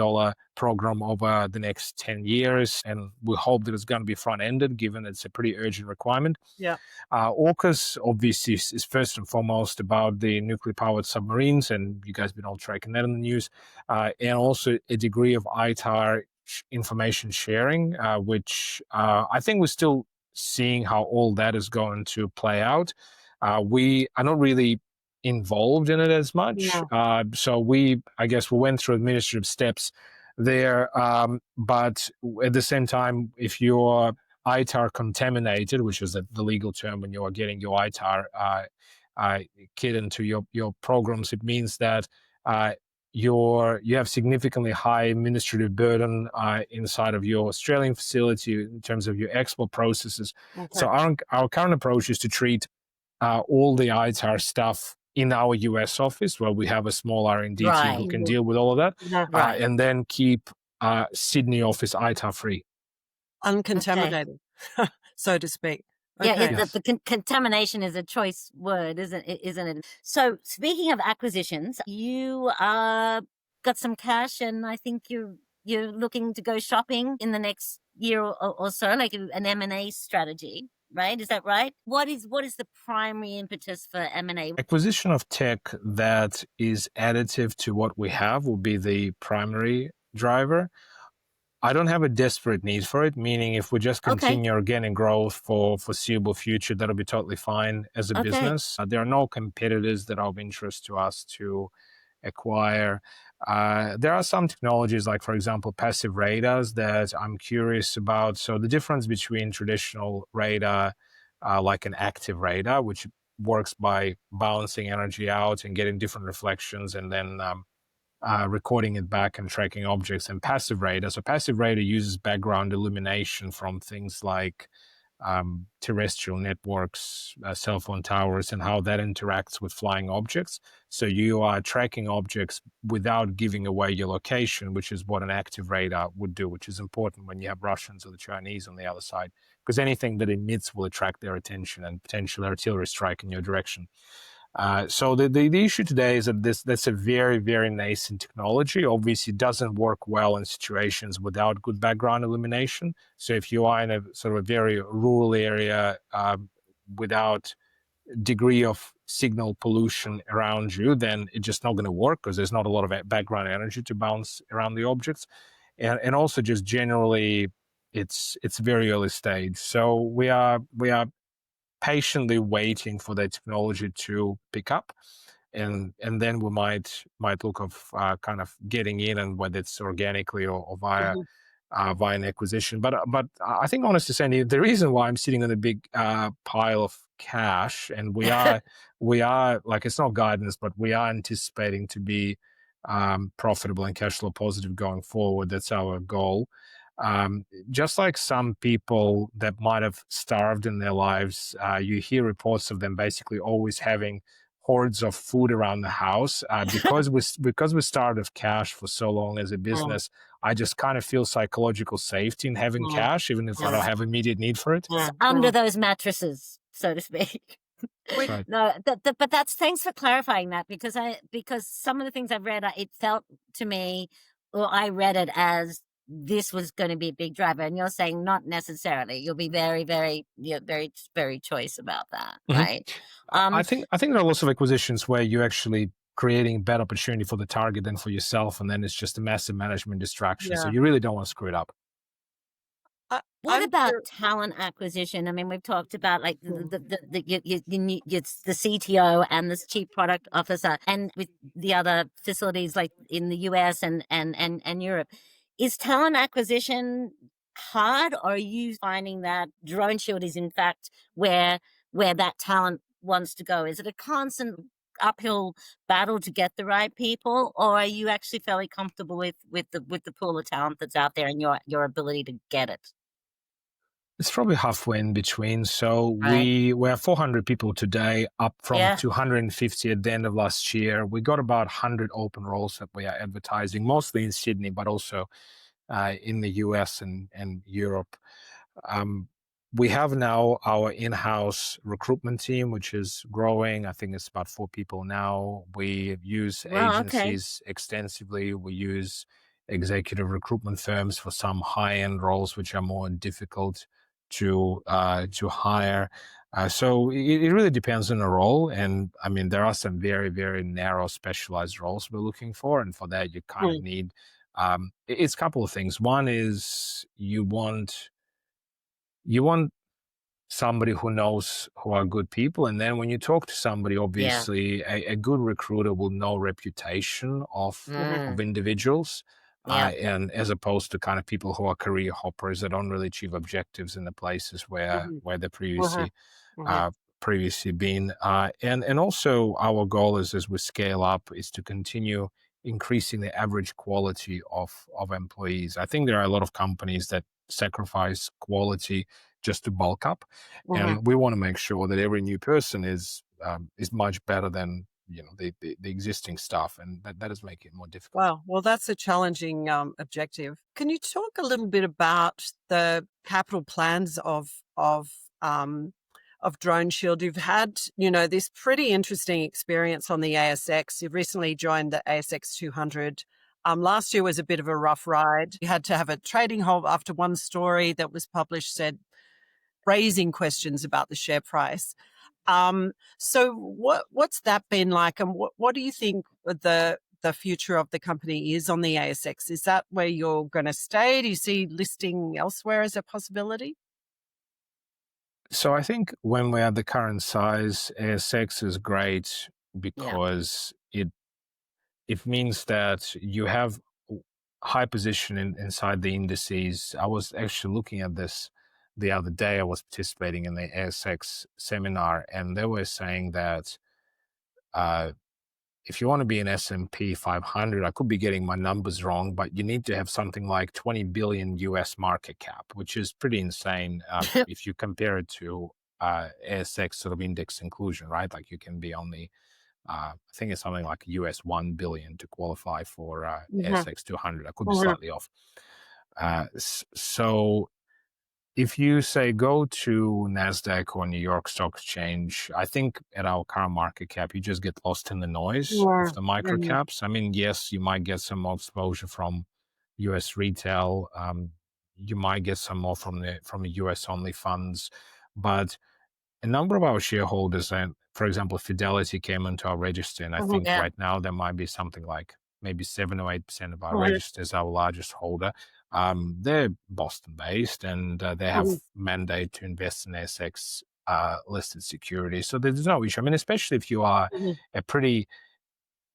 program over the next 10 years. And we hope that it's going to be front-ended, given it's a pretty urgent requirement. Yeah. AUKUS obviously is first and foremost about the nuclear-powered submarines, and you guys have been all tracking that in the news, and also a degree of ITAR information sharing, which I think we're still seeing how all that is going to play out. We are not really involved in it as much. So I guess we went through administrative steps there. But at the same time, if you're ITAR contaminated, which is the legal term when you are getting your ITAR kit into your programs, it means that you have significantly high administrative burden inside of your Australian facility in terms of your export processes. So our current approach is to treat all the ITAR stuff in our US office, where we have a small R&D team who can deal with all of that, and then keep Sydney office ITAR free. Uncontaminated, so to speak. Okay. Yeah, the contamination is a choice word, isn't it? So speaking of acquisitions, you got some cash, and I think you're looking to go shopping in the next year or so, like an M&A strategy, right? Is that right? What is the primary impetus for M&A? Acquisition of tech that is additive to what we have will be the primary driver. I don't have a desperate need for it, meaning if we just continue organic growth for foreseeable future, that'll be totally fine as a business. There are no competitors that are of interest to us to acquire. There are some technologies, like, for example, passive radars, that I'm curious about. So the difference between traditional radar, like an active radar, which works by balancing energy out and getting different reflections and then recording it back and tracking objects, and passive radar. So passive radar uses background illumination from things like terrestrial networks, cell phone towers, and how that interacts with flying objects. So you are tracking objects without giving away your location, which is what an active radar would do, which is important when you have Russians or the Chinese on the other side, because anything that emits will attract their attention and potential artillery strike in your direction. So the issue today is that that's a very, very nascent technology. Obviously, it doesn't work well in situations without good background illumination. So if you are in a sort of a very rural area without degree of signal pollution around you, then it's just not going to work, because there's not a lot of background energy to bounce around the objects. And also just generally, it's very early stage. So we are patiently waiting for the technology to pick up, and then we might look of kind of getting in, and whether it's organically or via an acquisition. But I think, honestly saying, the reason why I'm sitting on a big pile of cash, and we are like, it's not guidance, but we are anticipating to be profitable and cash flow positive going forward. That's our goal. Just like some people that might have starved in their lives, you hear reports of them basically always having hordes of food around the house. Because we starved of cash for so long as a business, I just kind of feel psychological safety in having cash, even if I don't have immediate need for it. Under those mattresses, so to speak. That's right. No, but that's thanks for clarifying that because some of the things I've read, it felt to me, or I read it as this was going to be a big driver, and you're saying not necessarily. You'll be very, very, very, very choice about that, Mhm. right? I Um, think there are lots of acquisitions where you're actually creating better opportunity for the target than for yourself, and then it's just a massive management distraction. So Yeah. you really don't want to screw it up. What I'm about cur talent acquisition? I mean, we've talked about like mm, it's the CTO and this chief product officer, and with the other facilities like in the US and Europe. Is talent acquisition hard, or are you finding that Drone Shield is in fact where that talent wants to go? Is it a constant uphill battle to get the right people, or are you actually fairly comfortable with the pool of talent that's out there and your ability to get it? It's probably halfway in between. So Right. we're 400 people today, up from Yeah. 250 at the end of last year. We got about 100 open roles that we are advertising, mostly in Sydney, but also in the US and Europe. Um, we have now our in-house recruitment team, which is growing. I think it's about 4 people now. We use Well, okay. agencies extensively. We use executive recruitment firms for some high-end roles, which are more difficult to hire. So it really depends on the role. And I mean, there are some very, very narrow specialized roles we're looking for. And for that, you kind of Mm, need it's a couple of things. One is you want somebody who knows who are good people, and then when you talk to somebody, yeah. obviously a good recruiter will know reputation mhm, of Mm, individuals, yeah. and as opposed to kind of people who are career hoppers that don't really achieve objectives in the places where mhm, they mhm, mhm. uh, previously been. And also our goal is as we scale up is to continue increasing the average quality of employees. I think there are a lot of companies that sacrifice quality just to bulk up, Mhm. and we want to make sure that every new person is much better than the existing stuff, and that is making it more difficult. Wow. Well, that's a challenging objective. Can you talk a little bit about the capital plans um, of Drone Shield? You've had, this pretty interesting experience on the ASX. You've recently joined the ASX 200. Last year was a bit of a rough ride. You had to have a trading halt after one story that was published said raising questions about the share price. So what's that been like, and what do you think the future of the company is on the ASX? Is that where you're going to stay? Do you see listing elsewhere as a possibility? So I think when we're at the current size, ASX is great Yeah. because it means that you have high position inside the indices. I was actually looking at this the other day. I was participating in the ASX seminar, and they were saying that uh, if you want to be an S&P 500, I could be getting my numbers wrong, but you need to have something like 20 billion US market cap, which is pretty insane if you compare it to ASX sort of index inclusion, right? Like you can be on the I think it's something like US 1 billion to qualify for Mhm, ASX 200. I could be mhm, slightly off. So if you say go to NASDAQ or New York Stock Exchange, I think at our current market cap, you just get lost in the noise of yeah, the micro mhm, caps. I mean, yes, you might get some more exposure from US retail. You might get some more from the US only funds, but a number of our shareholders, and for example, Fidelity came into our register, and I mhm, think Yeah. right now there might be something like maybe 7 or 8% of our mhm, register is our largest holder. They're Boston based, and they have mhm, mandate to invest in ASX listed securities. So there's no issue. I mean, especially if you are mhm, a pretty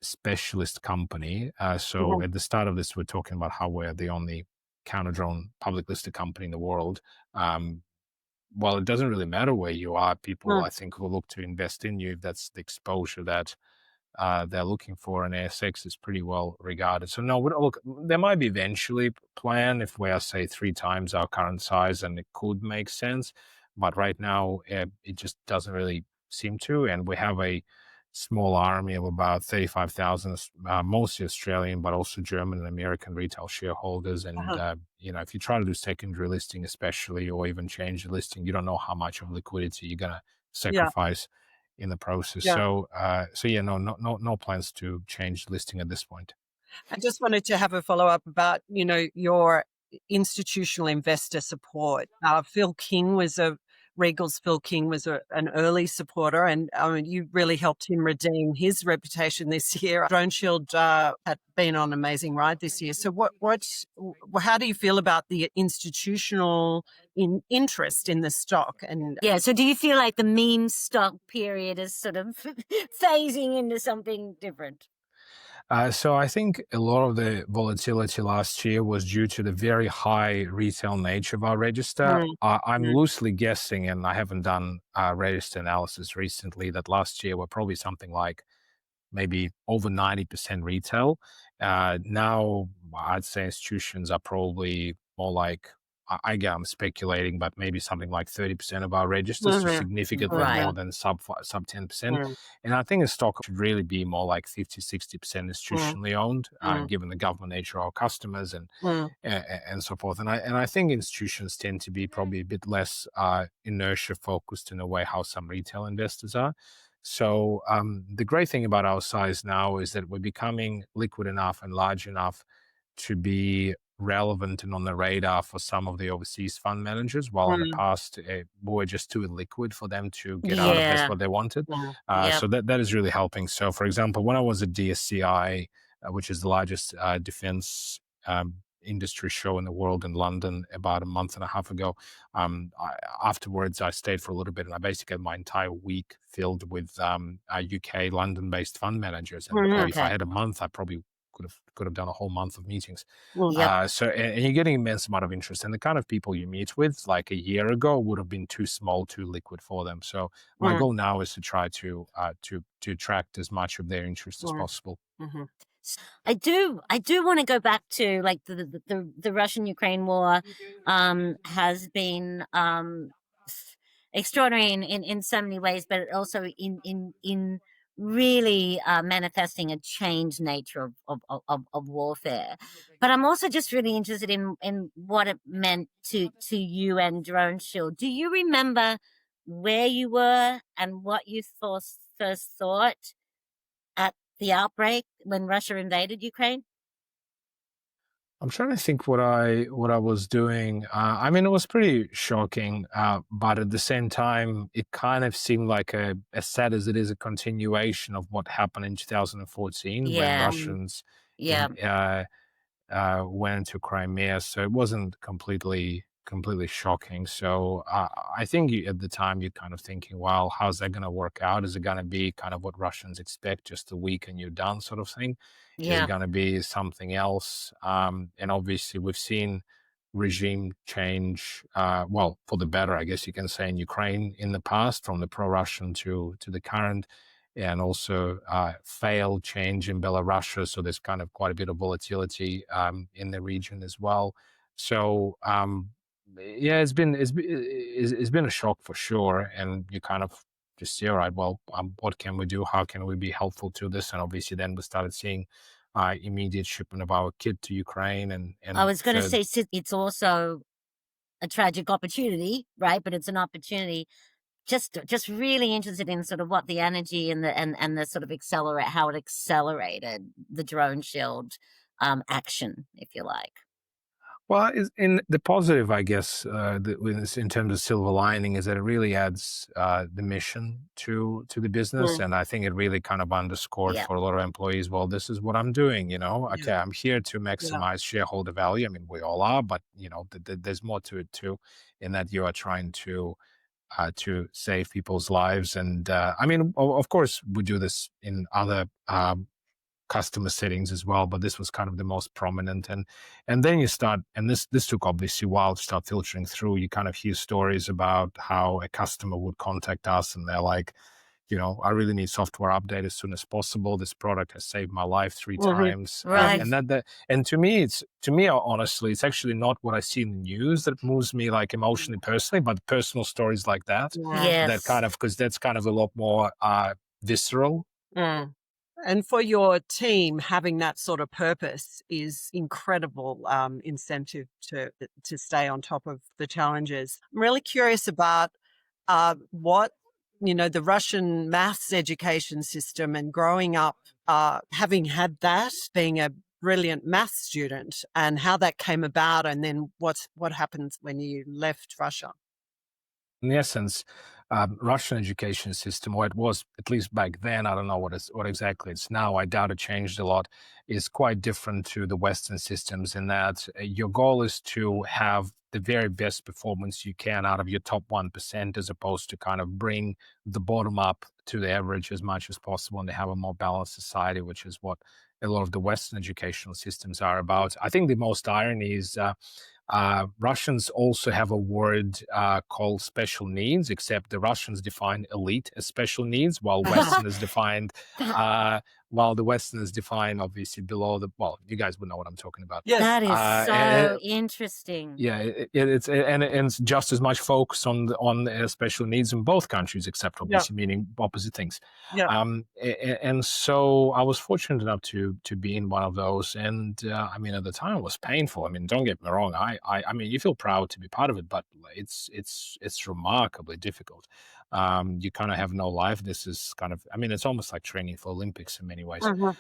specialist company. So mhm, at the start of this, we're talking about how we're the only counter drone public listed company in the world. Um, well, it doesn't really matter where you are. People, mhm. I think, will look to invest in you if that's the exposure that they're looking for. And ASX is pretty well regarded. So no, look, there might be eventually plan if we are say 3 times our current size, and it could make sense. But right now, it just doesn't really seem to. And we have a small army of about 35,000, mostly Australian, but also German and American retail shareholders. And Uh-huh. if you try to do secondary listing, especially, or even change the listing, you don't know how much of liquidity you're gonna Yeah. sacrifice in the process. Yeah. So yeah, no plans to change listing at this point. I just wanted to have a follow-up about, your institutional investor support. Regal's Phil King was an early supporter, and I mean, you really helped him redeem his reputation this year. DroneShield had been on an amazing ride this year. So how do you feel about the institutional interest in the stock? And Yeah. So do you feel like the meme stock period is sort of phasing into something different? So I think a lot of the volatility last year was due to the very high retail nature of our register. Mm, I'm mm, loosely guessing, and I haven't done register analysis recently, that last year were probably something like maybe over 90% retail. Now, I'd say institutions are probably more like, again, I'm speculating, but maybe something like 30% of our registers, so mhm, significantly mhm, Right. more than sub 10%. mm, And I think a stock should really be more like 50-60% mm, institutionally owned, mm, given the government nature of our customers mm, and so forth. And I think institutions tend to be probably a bit less inertia focused in a way how some retail investors are. So the great thing about our size now is that we're becoming liquid enough and large enough to be relevant and on the radar for some of the overseas fund managers, while in the mm, past we were just too illiquid for them to get out of this Yeah. what they wanted. mm, Yep. So that is really helping. So, for example, when I was at DSCI, which is the largest defense industry show in the world in London about a month and a half ago, afterwards I stayed for a little bit, and I basically had my entire week filled with UK London-based fund managers. And mhm, if I Okay. had a month, I probably could have done a whole month of meetings. mm, Yep. And you're getting immense amount of interest, and the kind of people you meet with, like a year ago, would have been too small, too liquid for them. So my mm, goal now is to try to attract as much of their interest as mm, possible. mhm, I do want to go back to like the Russian Ukraine war has been extraordinary in so many ways, but also in really manifesting a changed nature of warfare. But I'm also just really interested in what it meant to you and Drone Shield. Do you remember where you were and what you first thought at the outbreak when Russia invaded Ukraine? I'm trying to think what I was doing. I mean, it was pretty shocking, but at the same time, it kind of seemed like as sad as it is, a continuation of what happened in 2014 when Yeah, mm, Russians yeah, in went into Crimea. So it wasn't completely shocking. So I think at the time you're kind of thinking, well, how's that going to work out? Is it going to be kind of what Russians expect, just a week and you're done, sort of thing? Is it yeah, going to be something else? And obviously, we've seen regime change, well, for the better, I guess you can say, in Ukraine in the past, from the pro-Russian to the current, and also failed change in Belarus. So there's kind of quite a bit of volatility in the region as well. So yeah, it's been a shock for sure, and you kind of just see, all right, well, what can we do? How can we be helpful to this? And obviously, then we started seeing immediate shipment of our kit to Ukraine, and I and was gonna further. say it's also a tragic opportunity, right? But it's an opportunity. Just really interested in sort of what the energy and the sort of accelerate how it accelerated the drone shield action, if you like. Well, in the positive, I guess, in terms of silver lining, is that it really adds the mission to the business, mm, and I think it really kind of underscored Yeah, for a lot of employees. Well, this is what I'm doing. yeah, Okay, I'm here to yeah, maximize shareholder value. I mean, we all are, but there's more to it too, in that you are trying to save people's lives. And I mean, of course, we do this in other customer settings as well, but this was kind of the most prominent. And then you start, and this took obviously a while to start filtering through. You kind of hear stories about how a customer would contact us and they're like, I really need software update as soon as possible. This product has saved my life three mhm, times. right. And to me honestly, it's actually not what I see in the news that moves me like emotionally personally, but personal stories like that, yeah, that Yes. kind of, because that's kind of a lot more visceral. mm. And for your team, having that sort of purpose is incredible incentive to stay on top of the challenges. I'm really curious about what the Russian maths education system and growing up, having had that, being a brilliant math student, and how that came about, and then what happened when you left Russia. In essence, Russian education system, or it was at least back then, I don't know what exactly it's now, I doubt it changed a lot, is quite different to the Western systems in that your goal is to have the very best performance you can out of your top 1%, as opposed to kind of bring the bottom up to the average as much as possible and to have a more balanced society, which is what a lot of the Western educational systems are about. I think the most irony is Russians also have a word called special needs, except the Russians define elite as special needs, while Westerners define, while the Westerners define obviously below the. Well, you guys would know what I'm talking about. Yes. That is so interesting. Yeah, it's just as much focus on special needs in both countries, except obviously meaning opposite things. Yeah. And so I was fortunate enough to be in one of those, and I mean at the time it was painful. I mean, don't get me wrong. I mean, you feel proud to be part of it, but it's remarkably difficult. You kind of have no life. This is kind of, I mean, it's almost like training for Olympics in many ways. And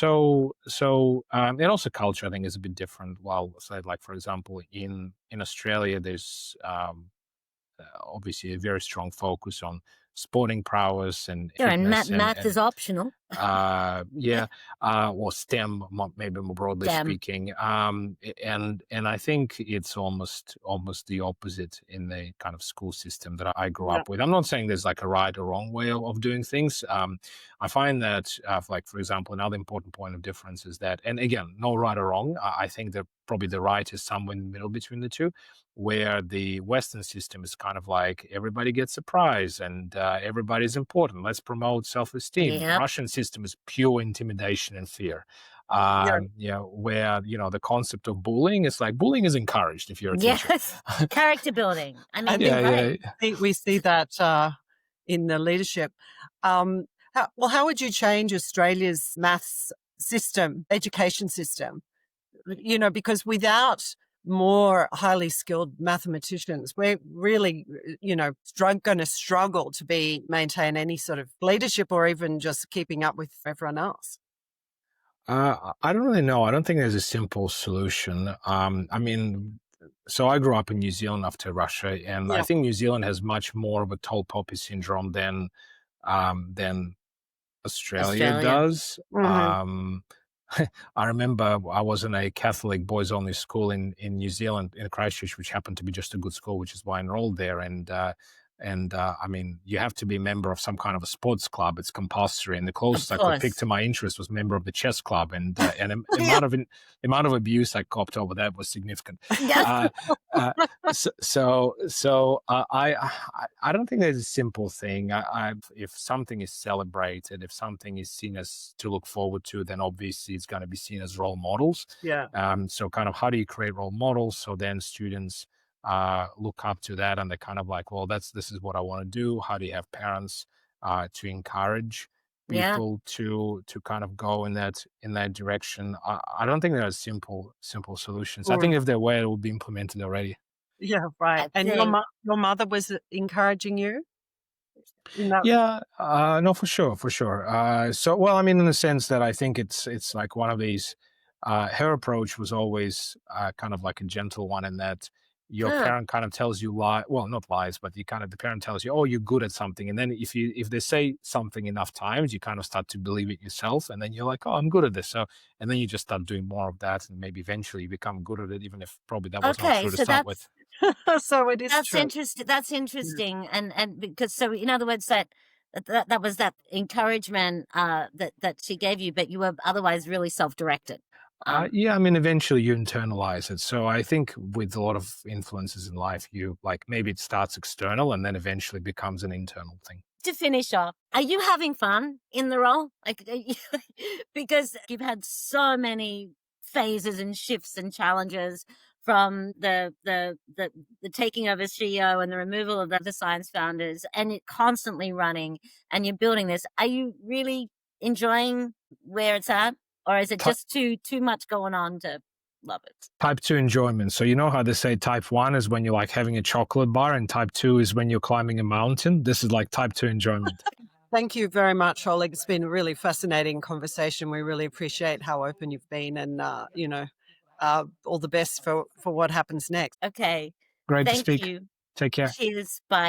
also culture, I think, is a bit different. While, say, like for example, in Australia, there's obviously a very strong focus on sporting prowess and Yeah, and fitness, math is optional. or STEM, maybe more broadly STEM. speaking. And I think it's almost the opposite in the kind of school system that I grew up with. I'm not saying there's like a right or wrong way of doing things. I find that, like for example, another important point of difference is that, and again, no right or wrong. I think that probably the right is somewhere in the middle between the two, where the Western system is kind of like everybody gets a prize and everybody's important. Let's promote self-esteem. Yep. Russian system is pure intimidation and fear. Where the concept of bullying is like bullying is encouraged if you're a teacher. Yes, character building. I mean, We see that in the leadership. How would you change Australia's maths system, education system? Because without more highly skilled mathematicians, we're really, going to struggle to maintain any sort of leadership or even just keeping up with everyone else. I don't really know. I don't think there's a simple solution. I mean, so I grew up in New Zealand after Russia, and I think New Zealand has much more of a tall poppy syndrome than Australia does. I remember I was in a Catholic boys-only school in New Zealand, in Christchurch, which happened to be just a good school, which is why I enrolled there. And I mean, you have to be a member of some kind of a sports club. It's compulsory, and the closest I could pick to my interest was member of the chess club. And the amount of abuse I copped over that was significant. So I don't think there's a simple thing. If something is celebrated, if something is seen as to look forward to, then obviously it's going to be seen as role models. Yeah. So kind of how do you create role models so then students look up to that and they're kind of like, well, this is what I want to do. How do you have parents to encourage people to kind of go in that direction? I don't think there are simple solutions. I think if there were, it would be implemented already. Yeah, right. And your mother was encouraging you? Yeah, no, for sure. So, well, I mean, in the sense that I think it's like one of these. Her approach was always kind of like a gentle one in that your parent kind of tells you not lies, but the parent tells you, oh, you're good at something. And then if they say something enough times, you kind of start to believe it yourself. And then you're like, oh, I'm good at this. So, and then you just start doing more of that. And maybe eventually you become good at it, even if probably that was not true to start with. So it is true. Interesting. That's interesting. And because, so in other words, that was that encouragement that she gave you, but you were otherwise really self-directed. Yeah, I mean, eventually you internalize it. So I think with a lot of influences in life, you like maybe it starts external and then eventually becomes an internal thing. To finish off, are you having fun in the role? Like, because you've had so many phases and shifts and challenges from the taking over CEO and the removal of the science founders, and it constantly running, and you're building this. Are you really enjoying where it's at? Or is it just too much going on to? Love it. Type 2 enjoyment. So you know how they say type 1 is when you're like having a chocolate bar and type 2 is when you're climbing a mountain? This is like type 2 enjoyment. Thank you very much, Oleg. It's been a really fascinating conversation. We really appreciate how open you've been, and all the best for what happens next. Okay. Great to Thank speak. you. Take care. Cheers. Bye.